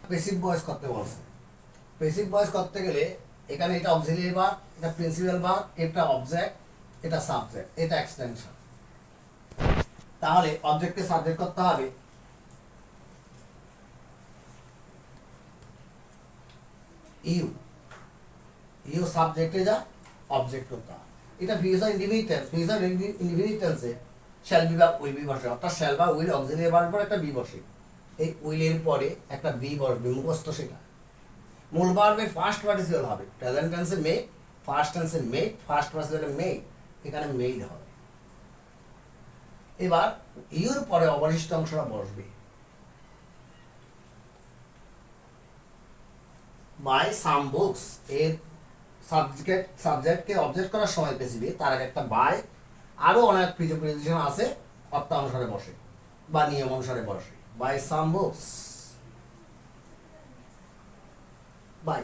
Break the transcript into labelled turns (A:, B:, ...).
A: Passive voice করতে বলছে। Passive voice করতে গেলে এখানে এটা অক্সিলিয়ারি ভার্ব, এটা প্রিন্সিপাল ভার্ব, এটা অবজেক্ট, এটা সাবজেক্ট, এটা এক্সটেনশন। তাহলে অবজেক্টকে সাবজেক্ট করতে হবে ইউ, ইউ সাবজেক্টে যা অবজেক্ট করতে হবে। এটা ফিউচার ইন্ডিভিজুয়াল, ফিউচার ইন্ডিভিজুয়ালসে শ্যাল বি বা উইল বি বসে, অর্থাৎ শ্যাল বা উইল অক্সিলিয়ারি ভার্বের পর একটা বি বসে, এই উইলের পরে একটা বি বসবে, মুখস্থ সেটা। মূল ভার্বের ফার্স্ট পার্টিসিপল হবে প্রেজেন্ট টেন্সে মেক, ফার্স্ট টেন্সে মেক, ফার্স্ট পার্টিসিপলে মেক, এখানে মেইড হবে। এবার ইউর পরে অবশিষ্ট অংশটা বসবে। বাই সাম বুকস এর সাবজেক্টকে অবজেক্ট করার সময় পেয়েছিবি, তার আগে একটা বাই, আরো অনেক প্রিপোজিশন আছে অর্থ অনুসারে বসে বা নিয়ম অনুসারে বসে। By some books, by